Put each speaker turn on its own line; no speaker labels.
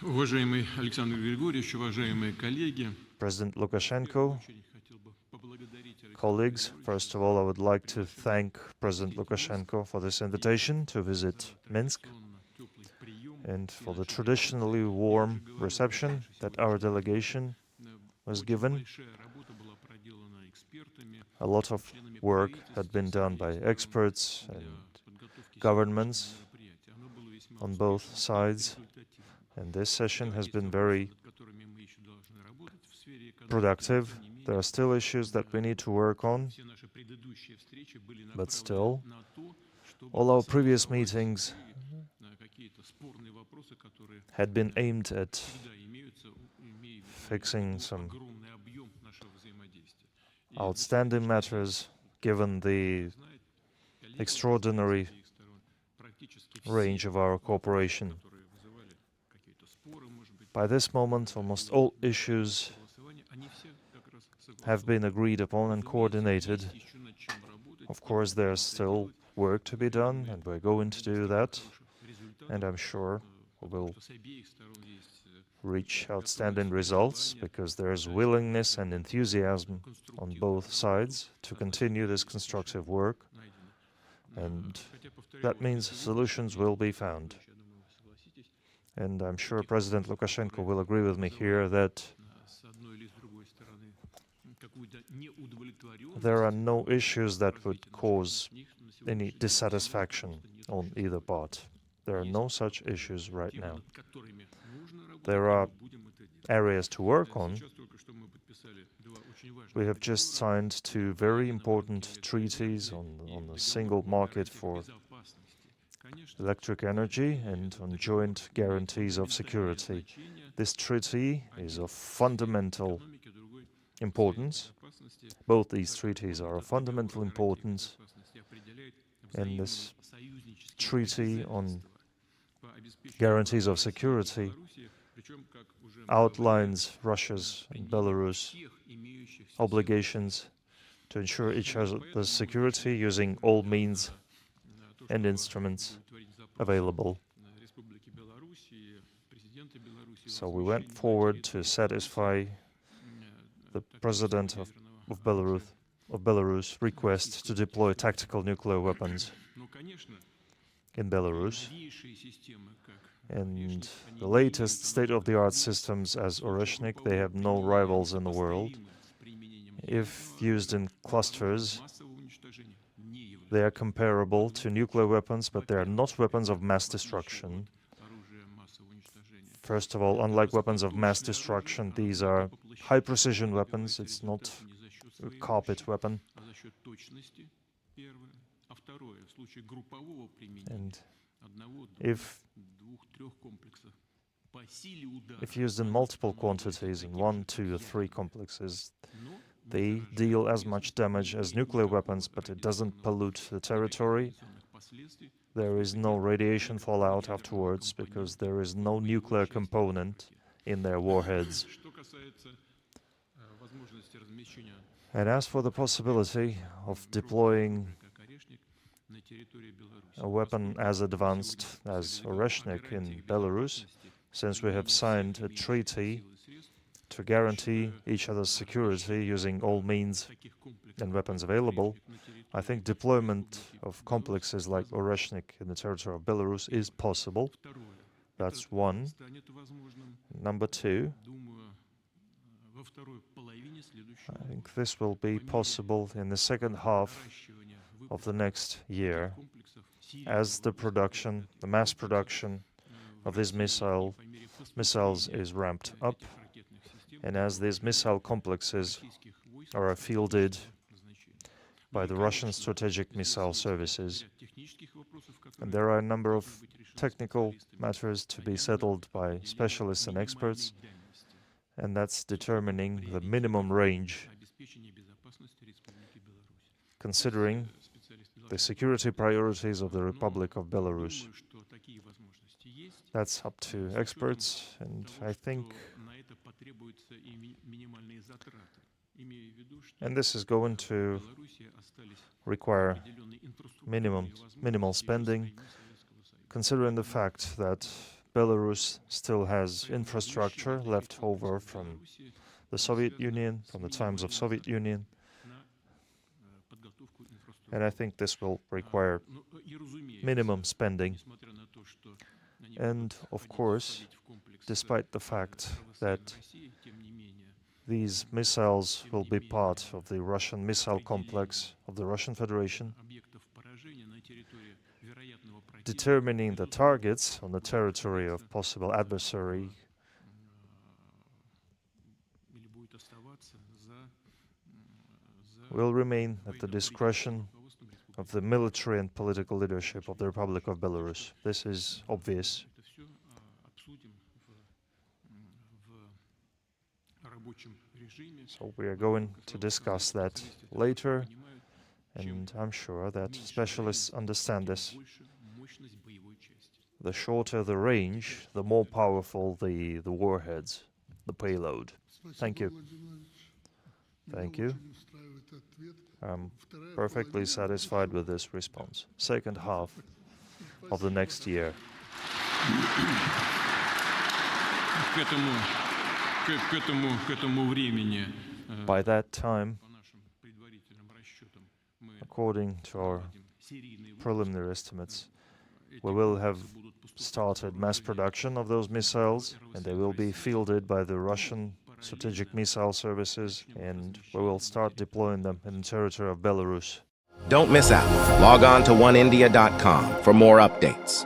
Уважаемый Александр Григорьевич, уважаемые коллеги,
President Lukashenko, colleagues, first of all, I would like to thank President Lukashenko for this invitation to visit Minsk and for the traditionally warm reception that our delegation was given. A lot of work had been done by experts and governments on both sides, and this session has been very productive. There are still issues that we need to work on, but still, all our previous meetings had been aimed at fixing some outstanding matters, given the extraordinary range of our cooperation. By this moment, almost all issues have been agreed upon and coordinated. Of course, there's still work to be done, and we're going to do that, and I'm sure we will reach outstanding results, because there's willingness and enthusiasm on both sides to continue this constructive work, and that means solutions will be found. And I'm sure President Lukashenko will agree with me here that there are no issues that would cause any dissatisfaction on either part. There are no such issues right now. There are areas to work on. We have just signed two very important treaties on the single market for electric energy and on joint guarantees of security. This treaty is of fundamental importance. Both these treaties are of fundamental importance, and this treaty on guarantees of security outlines Russia's and Belarus obligations to ensure each other's security using all means and instruments available. So we went forward to satisfy the President of Belarus' request to deploy tactical nuclear weapons in Belarus. And the latest state-of-the-art systems as Oreshnik, they have no rivals in the world. If used in clusters, they are comparable to nuclear weapons, but they are not weapons of mass destruction. First of all, unlike weapons of mass destruction, these are high-precision weapons. It's not a carpet weapon. And if used in multiple quantities, in 1, 2, or 3 complexes, they deal as much damage as nuclear weapons, but it doesn't pollute the territory. There is no radiation fallout afterwards, because there is no nuclear component in their warheads. And as for the possibility of deploying a weapon as advanced as Oreshnik in Belarus, since we have signed a treaty to guarantee each other's security using all means and weapons available, I think deployment of complexes like Oreshnik in the territory of Belarus is possible. That's one. Number two, I think this will be possible in the second half of the next year, as the mass production of these missiles is ramped up, and as these missile complexes are fielded by the Russian strategic missile services. And there are a number of technical matters to be settled by specialists and experts, and that's determining the minimum range, considering the security priorities of the Republic of Belarus. That's up to experts, and I think this is going to require minimal spending, considering the fact that Belarus still has infrastructure left over from the Soviet Union, from the times of Soviet Union, and I think this will require minimum spending. And of course, despite the fact that these missiles will be part of the Russian missile complex of the Russian Federation, determining the targets on the territory of possible adversary will remain at the discretion of the military and political leadership of the Republic of Belarus. This is obvious. So we are going to discuss that later, and I'm sure that specialists understand this. The shorter the range, the more powerful the warheads, the payload. Thank you. Thank you. I'm perfectly satisfied with this response. Second half of the next year. By that time, according to our preliminary estimates, we will have started mass production of those missiles, and they will be fielded by the Russian strategic missile services, and we will start deploying them in the territory of Belarus.
Don't miss out. Log on to oneindia.com for more updates.